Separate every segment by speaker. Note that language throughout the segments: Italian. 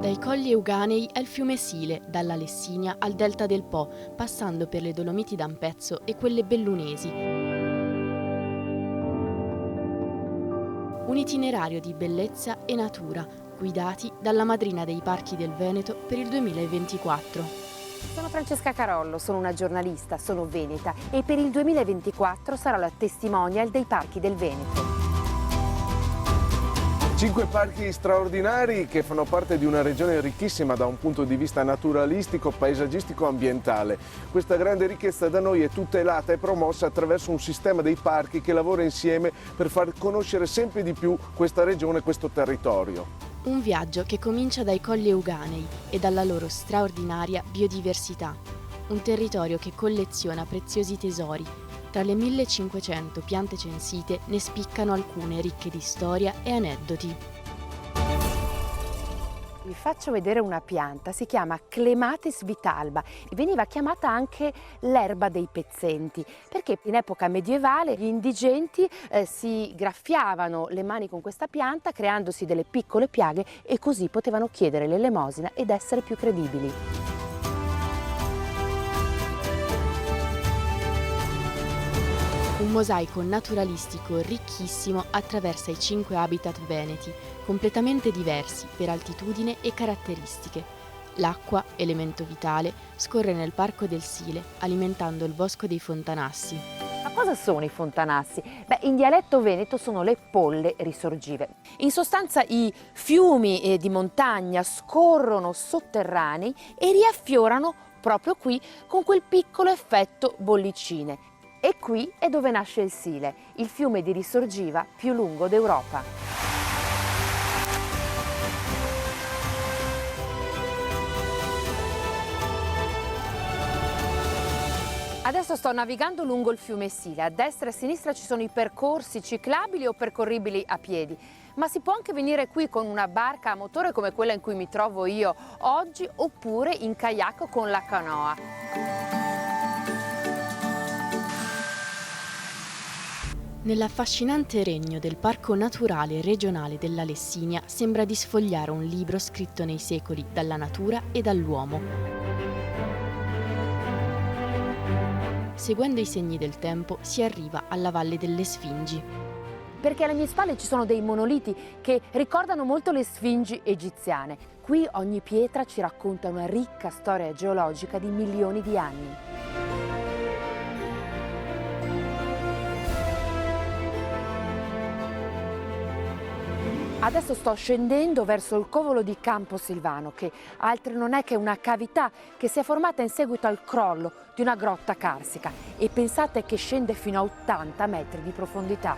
Speaker 1: Dai colli Euganei al fiume Sile, dalla Lessinia al delta del Po, passando per le Dolomiti d'Ampezzo e quelle bellunesi. Un itinerario di bellezza e natura, guidati dalla madrina dei parchi del Veneto per il 2024.
Speaker 2: Sono Francesca Carollo, sono una giornalista, sono veneta e per il 2024 sarò la testimonial dei parchi del Veneto.
Speaker 3: 5 parchi straordinari che fanno parte di una regione ricchissima da un punto di vista naturalistico, paesaggistico e ambientale. Questa grande ricchezza da noi è tutelata e promossa attraverso un sistema dei parchi che lavora insieme per far conoscere sempre di più questa regione e questo territorio.
Speaker 1: Un viaggio che comincia dai colli Euganei e dalla loro straordinaria biodiversità. Un territorio che colleziona preziosi tesori. Tra le 1500 piante censite ne spiccano alcune ricche di storia e aneddoti.
Speaker 2: Vi faccio vedere una pianta, si chiama Clematis vitalba e veniva chiamata anche l'erba dei pezzenti, perché in epoca medievale gli indigenti si graffiavano le mani con questa pianta creandosi delle piccole piaghe e così potevano chiedere l'elemosina ed essere più credibili.
Speaker 1: Un mosaico naturalistico ricchissimo attraversa i 5 habitat veneti, completamente diversi per altitudine e caratteristiche. L'acqua, elemento vitale, scorre nel Parco del Sile, alimentando il Bosco dei Fontanassi.
Speaker 2: Ma cosa sono i fontanassi? Beh, in dialetto veneto sono le polle risorgive. In sostanza i fiumi di montagna scorrono sotterranei e riaffiorano proprio qui con quel piccolo effetto bollicine. E qui è dove nasce il Sile, il fiume di risorgiva più lungo d'Europa. Adesso sto navigando lungo il fiume Sile, a destra e a sinistra ci sono i percorsi ciclabili o percorribili a piedi, ma si può anche venire qui con una barca a motore come quella in cui mi trovo io oggi oppure in kayak con la canoa.
Speaker 1: Nell'affascinante regno del Parco Naturale Regionale della Lessinia sembra di sfogliare un libro scritto nei secoli dalla natura e dall'uomo. Seguendo i segni del tempo si arriva alla Valle delle Sfingi.
Speaker 2: Perché alle mie spalle ci sono dei monoliti che ricordano molto le sfingi egiziane. Qui ogni pietra ci racconta una ricca storia geologica di milioni di anni. Adesso sto scendendo verso il covolo di Camposilvano, che altro non è che una cavità che si è formata in seguito al crollo di una grotta carsica. E pensate che scende fino a 80 metri di profondità.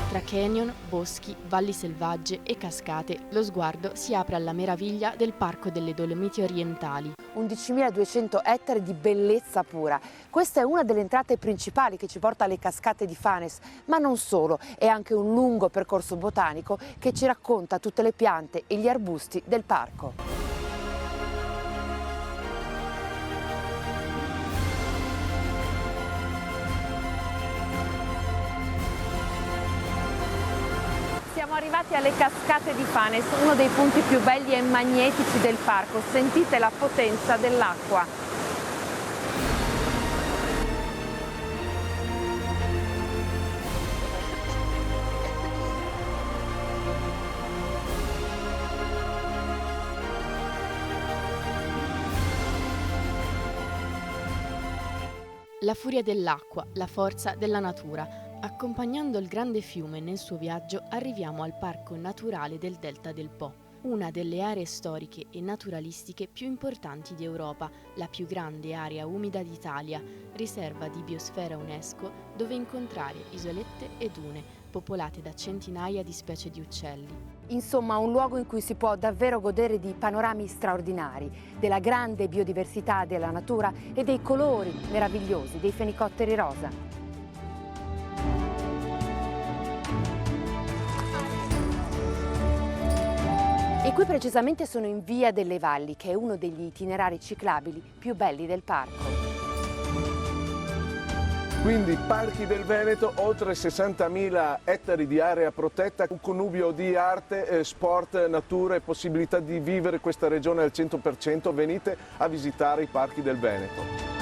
Speaker 1: Tra canyon, boschi, valli selvagge e cascate, lo sguardo si apre alla meraviglia del Parco delle Dolomiti Orientali.
Speaker 2: 11.200 ettari di bellezza pura. Questa è una delle entrate principali che ci porta alle cascate di Fanes, ma non solo, è anche un lungo percorso botanico che ci racconta tutte le piante e gli arbusti del parco. Siamo arrivati alle cascate di Fanes, uno dei punti più belli e magnetici del parco. Sentite la potenza dell'acqua.
Speaker 1: La furia dell'acqua, la forza della natura. Accompagnando il grande fiume nel suo viaggio arriviamo al Parco Naturale del Delta del Po, una delle aree storiche e naturalistiche più importanti d'Europa, la più grande area umida d'Italia, riserva di biosfera UNESCO dove incontrare isolette e dune, popolate da centinaia di specie di uccelli.
Speaker 2: Insomma, un luogo in cui si può davvero godere di panorami straordinari, della grande biodiversità della natura e dei colori meravigliosi dei fenicotteri rosa. E qui precisamente sono in Via delle Valli, che è uno degli itinerari ciclabili più belli del parco.
Speaker 3: Quindi Parchi del Veneto, oltre 60.000 ettari di area protetta, un connubio di arte, sport, natura e possibilità di vivere questa regione al 100%. Venite a visitare i Parchi del Veneto.